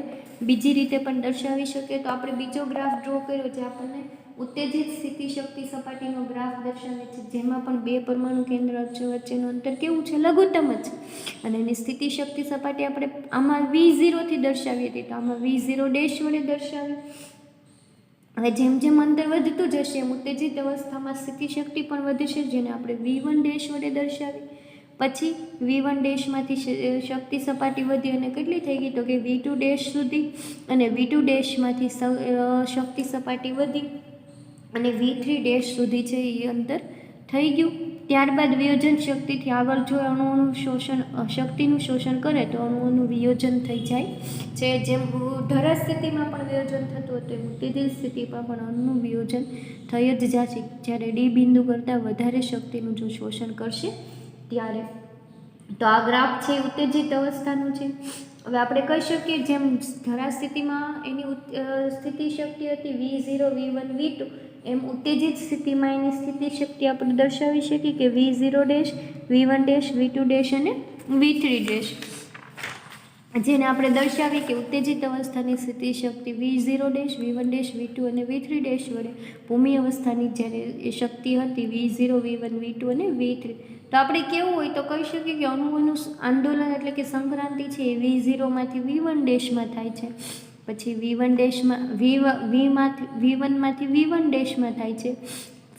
બીજી રીતે પણ દર્શાવી શકીએ. તો આપણે બીજો ગ્રાફ ડ્રો કર્યો જે આપણને ઉત્તેજિત સ્થિતિ શક્તિ સપાટીનો ગ્રાફ દર્શાવે છે, જેમાં પણ બે પરમાણુ કેન્દ્ર વચ્ચેનું અંતર કેવું છે, લઘુત્તમ જ છે. અને એની સ્થિતિ શક્તિ સપાટી આપણે આમાં V0 થી દર્શાવી હતી, તો આમાં V0 ડેશ વડે દર્શાવી. હવે જેમ જેમ અંતર વધતું જશે એમ ઉત્તેજિત અવસ્થામાં સ્થિતિ શક્તિ પણ વધશે, જેને આપણે V1 ડેશ વડે દર્શાવી. પછી V1 ડેશમાંથી શક્તિ સપાટી વધી અને કેટલી થઈ ગઈ, તો કે V2 ડેશ સુધી, અને V2 ડેશમાંથી શક્તિ સપાટી વધી અને V3 ડેશ સુધી છે એ અંતર થઈ ગયું. ત્યારબાદ વિયોજન શક્તિથી આગળ જો અણુઓનું શક્તિનું શોષણ કરે તો અણુઓનું વિયોજન થઈ જાય છે. જેમ ધરા સ્થિતિમાં પણ વિયોજન થતું હતું એમ ઉત્તેજિત સ્થિતિમાં પણ અણુનું વિયોજન થઈ જ જશે જ્યારે ડી બિંદુ કરતાં વધારે શક્તિનું જો શોષણ કરશે ત્યારે. તો આ ગ્રાફ છે ઉત્તેજિત અવસ્થાનું છે. હવે આપણે કહી શકીએ જેમ ધરા સ્થિતિમાં એની સ્થિતિ શક્તિ હતી V0 V1 V2, એમ ઉત્તેજિત સ્થિતિમાં એની સ્થિતિ શક્તિ આપણે દર્શાવી શકીએ કે V0 dash V1 dash V2 dash અને V3 ડેશ, જેને આપણે દર્શાવી કે ઉત્તેજિત અવસ્થાની સ્થિતિ શક્તિ V0 dash V1 dash V2 અને V3 ડેશ વડે ભૂમિ અવસ્થાની જ્યારે એ શક્તિ હતી V0 V1 V2 અને V3. તો આપણે કેવું હોય તો કહી શકીએ કે અણુઓનું આંદોલન એટલે કે સંક્રાંતિ છે એ V0માંથી V1 ડેશમાં થાય છે, પછી V1 ડેશમાં V1માંથી V1 ડેશમાં થાય છે,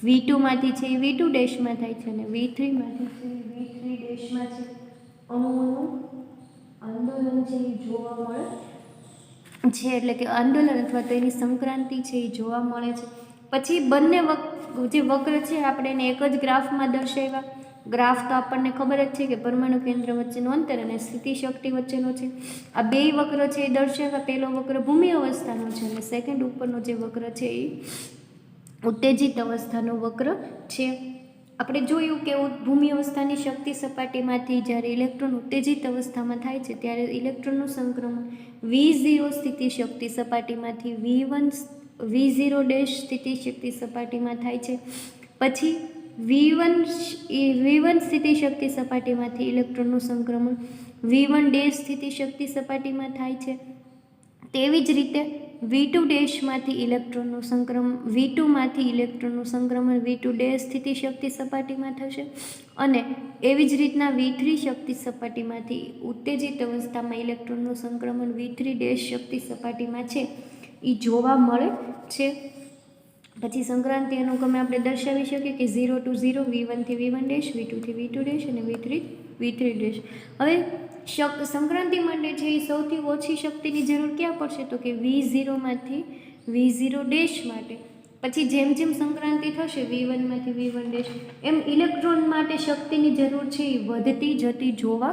V2માંથી છે એ V2 ડેશમાં થાય છે અને V3માંથી છે એ V3 ડેશમાં છે અણુઓનું આંદોલન છે એ જોવા મળે છે. એટલે કે આંદોલન અથવા તો એની સંક્રાંતિ છે એ જોવા મળે છે. પછી બંને જે વક્ર છે આપણે એને એક જ ગ્રાફમાં દર્શાવ્યા. ગ્રાફ તો આપણને ખબર જ છે કે પરમાણુ કેન્દ્ર વચ્ચેનું અંતર અને સ્થિતિ શક્તિ વચ્ચેનો છે. આ બે વક્ર છે એ દર્શાવ્યા. પહેલો વક્ર ભૂમિ અવસ્થાનો છે અને સેકન્ડ ઉપરનો જે વક્ર છે એ ઉત્તેજિત અવસ્થાનો વક્ર છે. આપણે જોયું કે ભૂમિ અવસ્થાની શક્તિ સપાટીમાંથી જ્યારે ઇલેક્ટ્રોન ઉત્તેજિત અવસ્થામાં થાય છે ત્યારે ઇલેક્ટ્રોનનું સંક્રમણ V0 સ્થિતિ શક્તિ સપાટીમાંથી V0 ડેશ સ્થિતિ શક્તિ સપાટીમાં થાય છે. પછી V1 સ્થિતિ શક્તિ સપાટીમાંથી ઇલેક્ટ્રોનનું સંક્રમણ V1 ડેશ સ્થિતિ શક્તિ સપાટીમાં થાય છે. તેવી જ રીતે V2 ડેશમાંથી ઇલેક્ટ્રોનનું સંક્રમણ V2 ડેશ સ્થિતિ શક્તિ સપાટીમાં થશે અને એવી જ રીતના V3 શક્તિ સપાટીમાંથી ઉત્તેજિત અવસ્થામાં ઇલેક્ટ્રોનનું સંક્રમણ V3 ડેશ શક્તિ સપાટીમાં છે એ જોવા મળે છે. પછી સંક્રાંતિ અનુક્રમે આપણે દર્શાવી શકીએ કે 0 to 0, V1 થી V1 ડેશ, V2 થી V2 ડેશ અને V3 ડેશ. હવે સંક્રાંતિ માટે છે એ સૌથી ઓછી શક્તિની જરૂર ક્યાં પડશે તો કે V0 માંથી V0 ડેશ માટે. પછી જેમ જેમ સંક્રાંતિ થશે V1 માંથી V1 ડેશ એમ ઇલેક્ટ્રોન માટે શક્તિની જરૂર છે એ વધતી જતી જોવા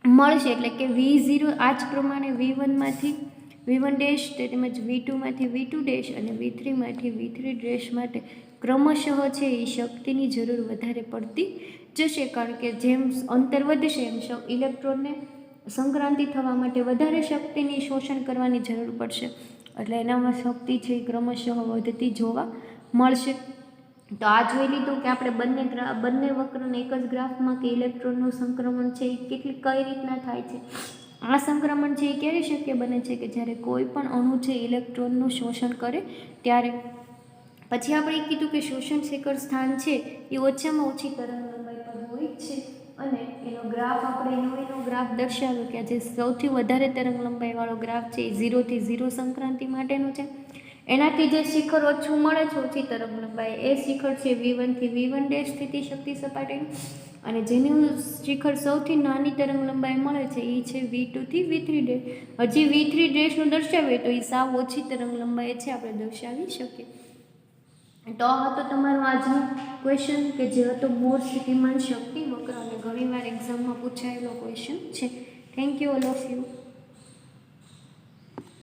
મળશે. એટલે કે V0 આ જ પ્રમાણે V1 માંથી V1 ડેશ તેમજ V2 માંથી V2 ડેશ અને V3 માંથી V3 ડેશ માટે ક્રમશઃ છે એ શક્તિની જરૂર વધારે પડતી જશે. કારણ કે જેમ અંતર વધશે એમ ઇલેક્ટ્રોનને સંક્રાંતિ થવા માટે વધારે શક્તિની શોષણ કરવાની જરૂર પડશે. એટલે એનામાં શક્તિ છે એ ક્રમશઃ વધતી જોવા મળશે. તો આ જોઈ લીધું કે આપણે બંને વક્રને એક જ ગ્રાફમાં કે ઇલેક્ટ્રોનનું સંક્રમણ છે એ કઈ રીતના થાય છે. આ સંક્રમણ છે એ ક્યારે શક્ય બને છે કે જ્યારે કોઈ પણ અણુ છે ઇલેક્ટ્રોનનું શોષણ કરે ત્યારે. પછી આપણે કીધું કે શોષણ શિખર સ્થાન છે એ ઓછામાં ઓછી તરંગ લંબાઈ પર હોય છે અને એનો ગ્રાફ આપણે એનો ગ્રાફ દર્શાવ્યો કે જે સૌથી વધારે તરંગ લંબાઈવાળો ગ્રાફ છે એ 0 થી 0 સંક્રાંતિ માટેનું છે. એનાથી જે શિખર ઓછું મળે છે ઓછી તરંગ લંબાઈ એ શિખર છે V1 થી V1 ડેશ સ્થિતિ શક્તિ સપાટીનું અને જેનું શિખર સૌથી નાની તરંગ લંબાઈ મળે છે એ છે V2 થી V3 ડેશ. હજી V3 ડેશનું દર્શાવીએ તો એ સાવ ઓછી તરંગ લંબાઈ છે આપણે દર્શાવી શકીએ. તો આ હતો તમારો આજનો ક્વેશ્ચન કે જે હતો બોર સ્થિતિમાન શક્તિ વક્ર અને ઘણીવાર એક્ઝામમાં પૂછાયેલો ક્વેશ્ચન છે. Thank you all of you.